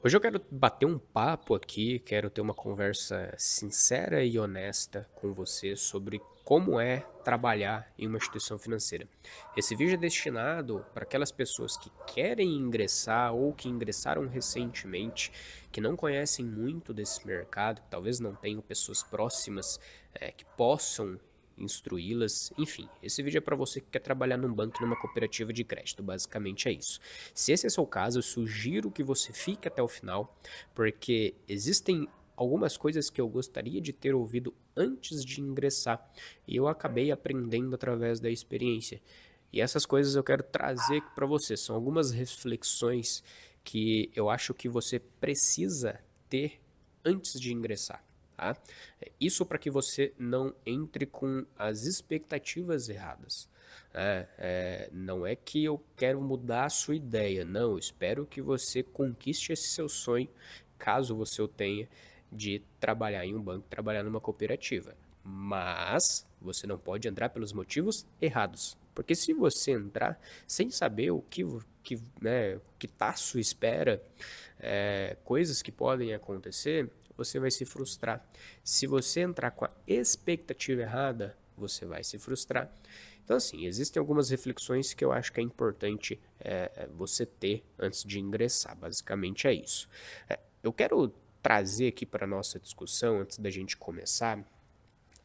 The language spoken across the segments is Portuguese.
Hoje eu quero bater um papo aqui, quero ter uma conversa sincera e honesta com você sobre como é trabalhar em uma instituição financeira. Esse vídeo é destinado para aquelas pessoas que querem ingressar ou que ingressaram recentemente, que não conhecem muito desse mercado, que talvez não tenham pessoas próximas que possam instruí-las. Enfim, esse vídeo é para você que quer trabalhar num banco, numa cooperativa de crédito, basicamente é isso. Se esse é o seu caso, eu sugiro que você fique até o final, porque existem algumas coisas que eu gostaria de ter ouvido antes de ingressar, e eu acabei aprendendo através da experiência. E essas coisas eu quero trazer para você, são algumas reflexões que eu acho que você precisa ter antes de ingressar. Tá? Isso para que você não entre com as expectativas erradas. Não é que eu quero mudar a sua ideia, não. Eu espero que você conquiste esse seu sonho, caso você o tenha, de trabalhar em um banco, trabalhar numa cooperativa. Mas você não pode entrar pelos motivos errados. Porque se você entrar sem saber o que está à sua espera, coisas que podem acontecer, você vai se frustrar. Se você entrar com a expectativa errada, você vai se frustrar. Então, assim, existem algumas reflexões que eu acho que é importante você ter antes de ingressar. Basicamente é isso. Eu quero trazer aqui para a nossa discussão, antes da gente começar,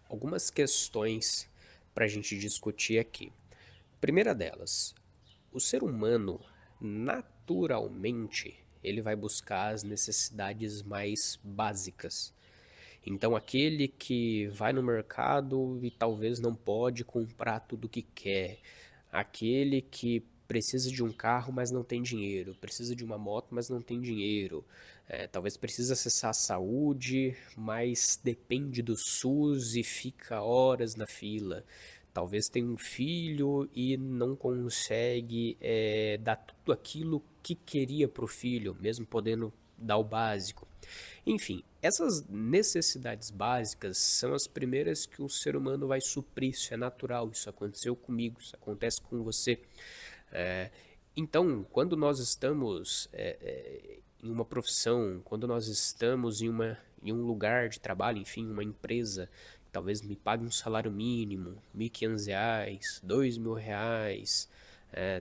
algumas questões para a gente discutir aqui. Primeira delas, o ser humano, naturalmente, ele vai buscar as necessidades mais básicas. Então, aquele que vai no mercado e talvez não pode comprar tudo que quer, aquele que precisa de um carro, mas não tem dinheiro, precisa de uma moto, mas não tem dinheiro, talvez precisa acessar a saúde, mas depende do SUS e fica horas na fila. Talvez tenha um filho e não consegue dar tudo aquilo que queria para o filho, mesmo podendo dar o básico. Enfim, essas necessidades básicas são as primeiras que o ser humano vai suprir. Isso é natural, isso aconteceu comigo, isso acontece com você. É, então, quando nós estamos em uma profissão, quando nós estamos em um lugar de trabalho, enfim, uma empresa, que talvez me pague um salário mínimo, R$ 1.500, R$ 2.000,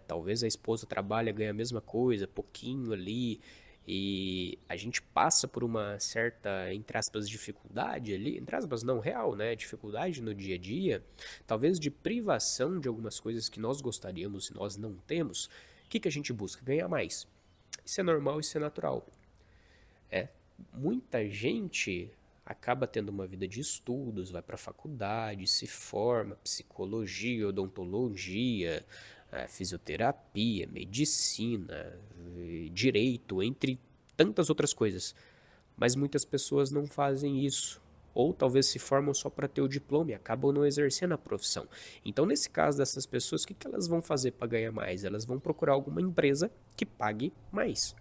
talvez a esposa trabalha, ganha a mesma coisa, pouquinho ali, e a gente passa por uma certa, entre aspas, dificuldade ali, entre aspas não, real, né, dificuldade no dia a dia, talvez de privação de algumas coisas que nós gostaríamos e nós não temos. O que a gente busca? Ganhar mais. Isso é normal, isso é natural. Muita gente acaba tendo uma vida de estudos, vai para a faculdade, se forma, psicologia, odontologia, fisioterapia, medicina, direito, entre tantas outras coisas. Mas muitas pessoas não fazem isso. Ou talvez se formam só para ter o diploma e acabam não exercendo a profissão. Então, nesse caso dessas pessoas, o que elas vão fazer para ganhar mais? Elas vão procurar alguma empresa que pague mais.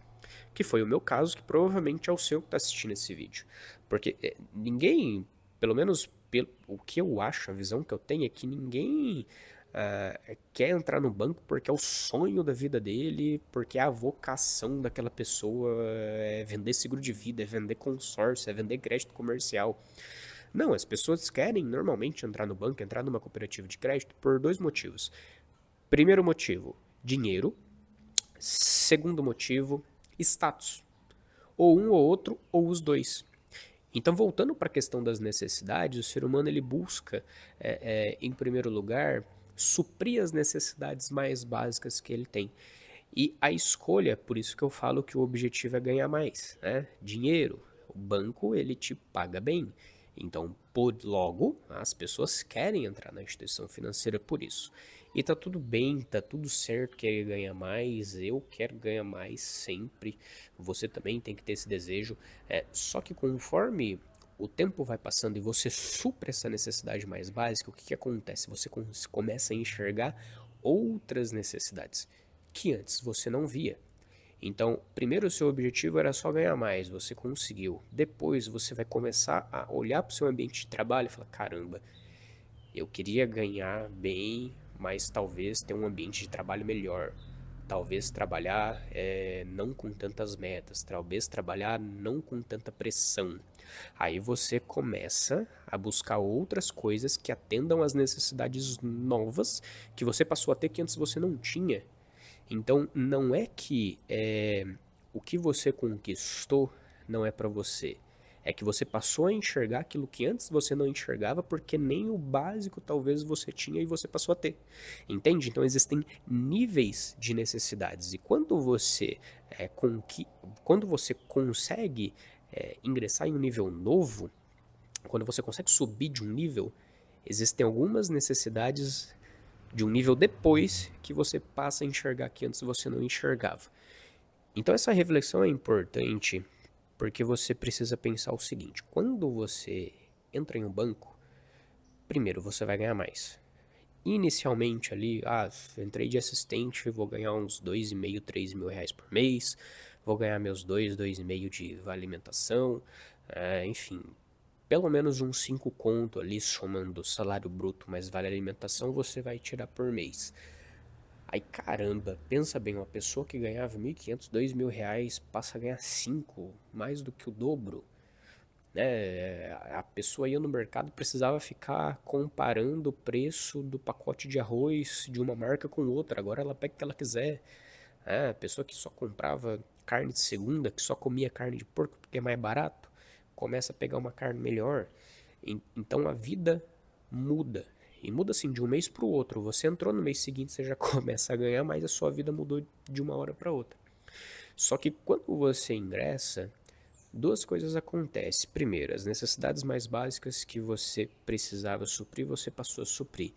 Que foi o meu caso, que provavelmente é o seu que está assistindo esse vídeo. Porque ninguém, pelo menos o que eu acho, a visão que eu tenho é que ninguém quer entrar no banco porque é o sonho da vida dele, porque é a vocação daquela pessoa, é vender seguro de vida, é vender consórcio, é vender crédito comercial. Não, as pessoas querem normalmente entrar no banco, entrar numa cooperativa de crédito por dois motivos. Primeiro motivo, dinheiro. Segundo motivo, status. Ou um ou outro, ou os dois. Então, voltando para a questão das necessidades, o ser humano ele busca, em primeiro lugar, suprir as necessidades mais básicas que ele tem. E a escolha, por isso que eu falo que o objetivo é ganhar mais, né? Dinheiro. O banco ele te paga bem. Então, por logo, as pessoas querem entrar na instituição financeira por isso. E tá tudo bem, tá tudo certo, querer ganhar mais, eu quero ganhar mais sempre. Você também tem que ter esse desejo. Só que conforme o tempo vai passando e você supra essa necessidade mais básica, o que acontece? Você começa a enxergar outras necessidades que antes você não via. Então, primeiro o seu objetivo era só ganhar mais, você conseguiu. Depois você vai começar a olhar para o seu ambiente de trabalho e falar: caramba, eu queria ganhar bem, mas talvez ter um ambiente de trabalho melhor. talvez trabalhar não com tantas metas, talvez trabalhar não com tanta pressão. Aí você começa a buscar outras coisas que atendam às necessidades novas que você passou a ter que antes você não tinha. Então, não é que o que você conquistou não é para você. É que você passou a enxergar aquilo que antes você não enxergava porque nem o básico talvez você tinha e você passou a ter. Entende? Então existem níveis de necessidades. E quando você consegue ingressar em um nível novo, quando você consegue subir de um nível, existem algumas necessidades de um nível depois que você passa a enxergar que antes você não enxergava. Então essa reflexão é importante porque você precisa pensar o seguinte: quando você entra em um banco, primeiro você vai ganhar mais. Inicialmente ali, entrei de assistente, vou ganhar uns 2.500, 3.000 reais por mês, vou ganhar meus 2.500 de vale alimentação, enfim, pelo menos uns 5 conto ali, somando salário bruto mais vale alimentação, você vai tirar por mês. Aí caramba, pensa bem, uma pessoa que ganhava 1.500, 2.000 reais passa a ganhar 5, mais do que o dobro. Né? A pessoa ia no mercado e precisava ficar comparando o preço do pacote de arroz de uma marca com outra. Agora ela pega o que ela quiser. A pessoa que só comprava carne de segunda, que só comia carne de porco porque é mais barato, começa a pegar uma carne melhor. Então a vida muda. E muda assim de um mês para o outro. Você entrou no mês seguinte, você já começa a ganhar, mas a sua vida mudou de uma hora para outra. Só que quando você ingressa, duas coisas acontecem. Primeiro, as necessidades mais básicas que você precisava suprir, você passou a suprir.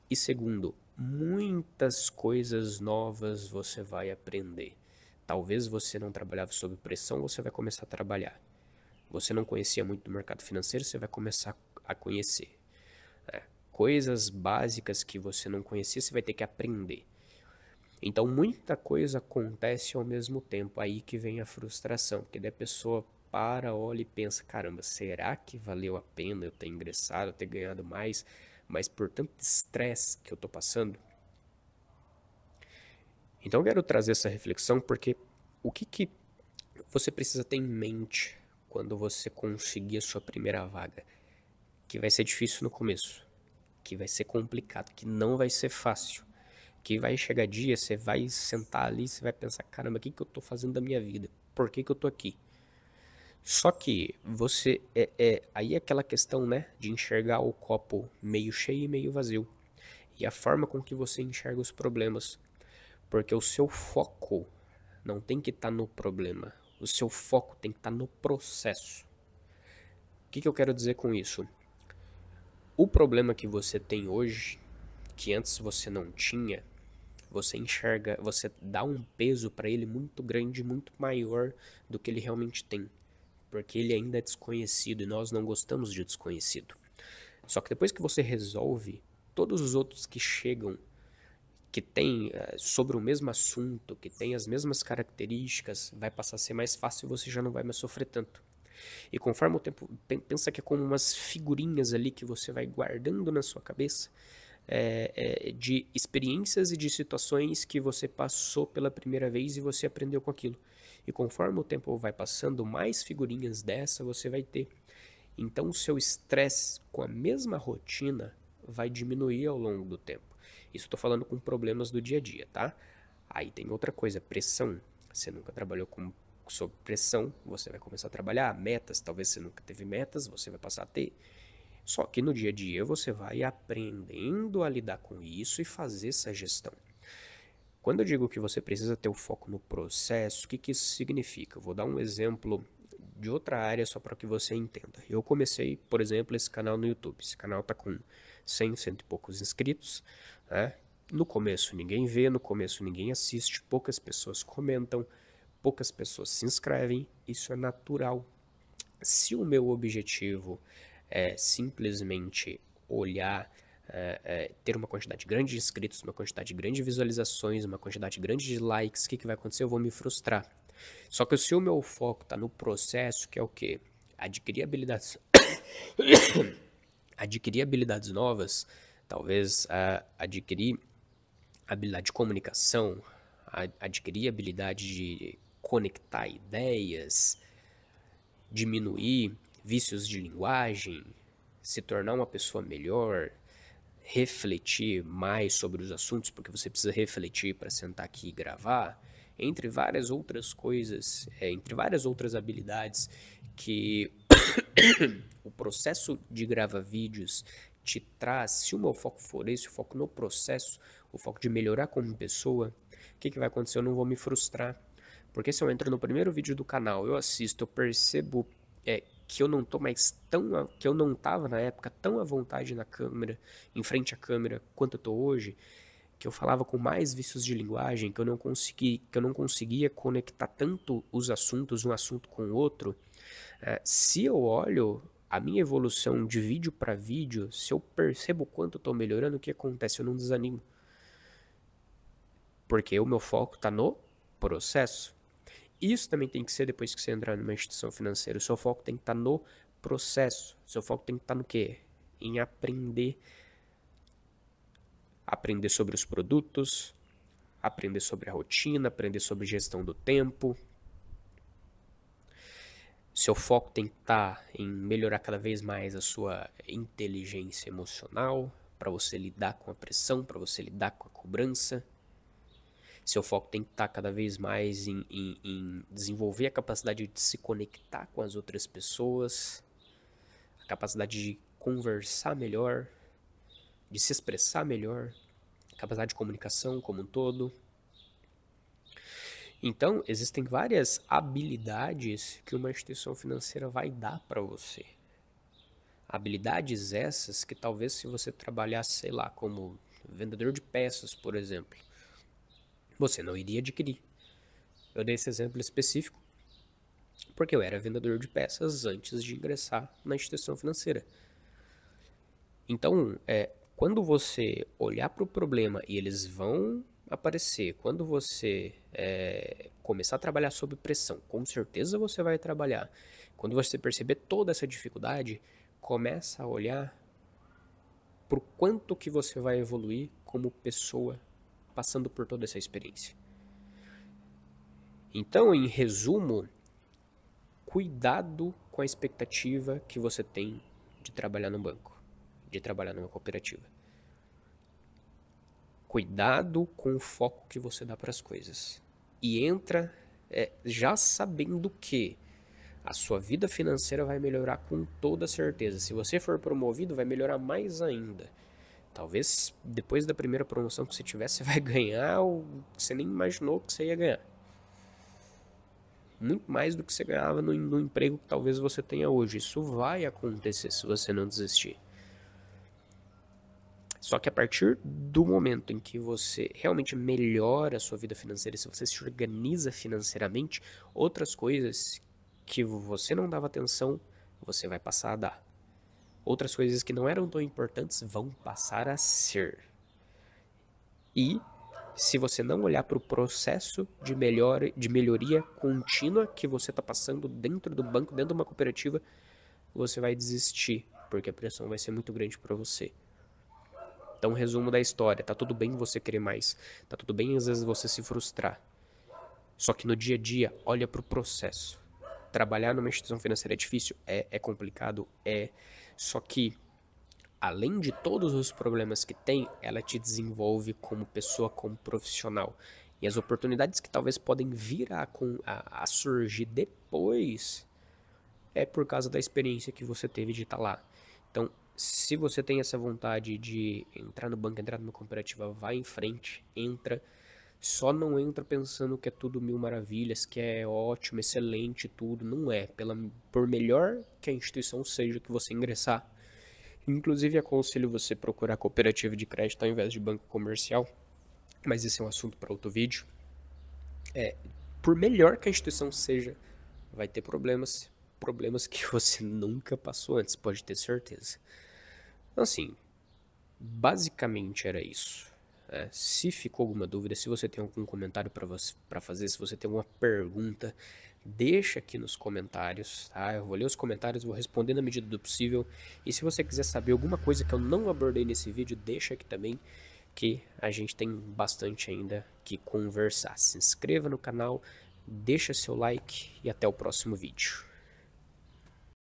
E segundo, muitas coisas novas você vai aprender. Talvez você não trabalhava sob pressão, você vai começar a trabalhar. Você não conhecia muito do mercado financeiro, você vai começar a conhecer. Coisas básicas que você não conhecia, você vai ter que aprender. Então muita coisa acontece ao mesmo tempo, aí que vem a frustração, porque daí a pessoa para, olha e pensa, caramba, será que valeu a pena eu ter ingressado, eu ter ganhado mais, mas por tanto estresse que eu tô passando? Então eu quero trazer essa reflexão porque o que você precisa ter em mente quando você conseguir a sua primeira vaga? Que vai ser difícil no começo, que vai ser complicado, que não vai ser fácil. Que vai chegar dia, você vai sentar ali, você vai pensar, caramba, o que eu tô fazendo da minha vida? Por que eu tô aqui? Só que você, aí é aquela questão, né, de enxergar o copo meio cheio e meio vazio. E a forma com que você enxerga os problemas. Porque o seu foco não tem que estar no problema. O seu foco tem que estar no processo. O que eu quero dizer com isso? O problema que você tem hoje, que antes você não tinha, você enxerga, você dá um peso para ele muito grande, muito maior do que ele realmente tem. Porque ele ainda é desconhecido e nós não gostamos de desconhecido. Só que depois que você resolve, todos os outros que chegam, que tem sobre o mesmo assunto, que tem as mesmas características, vai passar a ser mais fácil e você já não vai mais sofrer tanto. E conforme o tempo, pensa que é como umas figurinhas ali que você vai guardando na sua cabeça, de experiências e de situações que você passou pela primeira vez e você aprendeu com aquilo. E conforme o tempo vai passando, mais figurinhas dessa você vai ter. Então o seu estresse com a mesma rotina vai diminuir ao longo do tempo. Isso estou falando com problemas do dia a dia, tá? Aí tem outra coisa, pressão. Você nunca trabalhou sob pressão, você vai começar a trabalhar. Metas, talvez você nunca teve metas, você vai passar a ter. Só que no dia a dia você vai aprendendo a lidar com isso e fazer essa gestão. Quando eu digo que você precisa ter o foco no processo, o que isso significa? Eu vou dar um exemplo de outra área só para que você entenda. Eu comecei, por exemplo, esse canal no YouTube. Esse canal está com 100 e poucos inscritos. Né? No começo ninguém vê, no começo ninguém assiste, poucas pessoas comentam, poucas pessoas se inscrevem. Isso é natural. Se o meu objetivo é simplesmente olhar, ter uma quantidade grande de inscritos, uma quantidade grande de visualizações, uma quantidade grande de likes, o que vai acontecer? Eu vou me frustrar. Só que se o meu foco está no processo, que é o quê? Adquirir habilidades adquirir habilidades novas, talvez adquirir habilidade de comunicação, adquirir a habilidade de conectar ideias, diminuir vícios de linguagem, se tornar uma pessoa melhor, refletir mais sobre os assuntos, porque você precisa refletir para sentar aqui e gravar, entre várias outras coisas, entre várias outras habilidades que o processo de gravar vídeos te traz. Se o meu foco for esse, o foco no processo, o foco de melhorar como pessoa, o que vai acontecer? Eu não vou me frustrar. Porque se eu entro no primeiro vídeo do canal, eu assisto, eu percebo que eu não tô mais tão, que eu não tava na época tão à vontade na câmera, em frente à câmera, quanto eu tô hoje, que eu falava com mais vícios de linguagem, que eu não conseguia conectar tanto os assuntos, um assunto com o outro. Se eu olho a minha evolução de vídeo para vídeo, se eu percebo o quanto eu tô melhorando, o que acontece? Eu não desanimo. Porque o meu foco tá no processo. Isso também tem que ser depois que você entrar numa instituição financeira. O seu foco tem que estar no processo. O seu foco tem que estar no quê? Em aprender. Aprender sobre os produtos, aprender sobre a rotina, aprender sobre gestão do tempo. Seu foco tem que estar em melhorar cada vez mais a sua inteligência emocional, para você lidar com a pressão, para você lidar com a cobrança. Seu foco tem que estar cada vez mais em desenvolver a capacidade de se conectar com as outras pessoas, a capacidade de conversar melhor, de se expressar melhor, a capacidade de comunicação como um todo. Então, existem várias habilidades que uma instituição financeira vai dar para você. Habilidades essas que talvez se você trabalhasse, sei lá, como vendedor de peças, por exemplo, você não iria adquirir. Eu dei esse exemplo específico porque eu era vendedor de peças antes de ingressar na instituição financeira. Então, quando você olhar para o problema e eles vão aparecer, quando você começar a trabalhar sob pressão, com certeza você vai trabalhar. Quando você perceber toda essa dificuldade, começa a olhar para o quanto que você vai evoluir como pessoa passando por toda essa experiência. Então, em resumo, cuidado com a expectativa que você tem de trabalhar no banco, de trabalhar numa cooperativa. Cuidado com o foco que você dá para as coisas. E entra já sabendo que a sua vida financeira vai melhorar com toda certeza. Se você for promovido, vai melhorar mais ainda. Talvez depois da primeira promoção que você tiver, você vai ganhar o que você nem imaginou que você ia ganhar. Muito mais do que você ganhava no emprego que talvez você tenha hoje. Isso vai acontecer se você não desistir. Só que a partir do momento em que você realmente melhora a sua vida financeira, se você se organiza financeiramente, outras coisas que você não dava atenção, você vai passar a dar. Outras coisas que não eram tão importantes vão passar a ser. E se você não olhar para o processo de melhoria contínua que você está passando dentro do banco, dentro de uma cooperativa, você vai desistir, porque a pressão vai ser muito grande para você. Então, resumo da história, tá tudo bem você querer mais, tá tudo bem às vezes você se frustrar. Só que no dia a dia, olha para o processo. Trabalhar numa instituição financeira é difícil? É complicado? Só que, além de todos os problemas que tem, ela te desenvolve como pessoa, como profissional. E as oportunidades que talvez podem vir a surgir depois é por causa da experiência que você teve de estar lá. Então, se você tem essa vontade de entrar no banco, entrar numa cooperativa, vai em frente, entra. Só não entra pensando que é tudo mil maravilhas, que é ótimo, excelente, tudo. Não é. Por melhor que a instituição seja que você ingressar. Inclusive, aconselho você procurar cooperativa de crédito ao invés de banco comercial. Mas esse é um assunto para outro vídeo. Por melhor que a instituição seja, vai ter problemas que você nunca passou antes, pode ter certeza. Então, assim, basicamente era isso. Se ficou alguma dúvida, se você tem algum comentário para fazer, se você tem alguma pergunta, deixa aqui nos comentários, tá? Eu vou ler os comentários, vou responder na medida do possível. E se você quiser saber alguma coisa que eu não abordei nesse vídeo, deixa aqui também, que a gente tem bastante ainda que conversar. Se inscreva no canal, deixa seu like e até o próximo vídeo.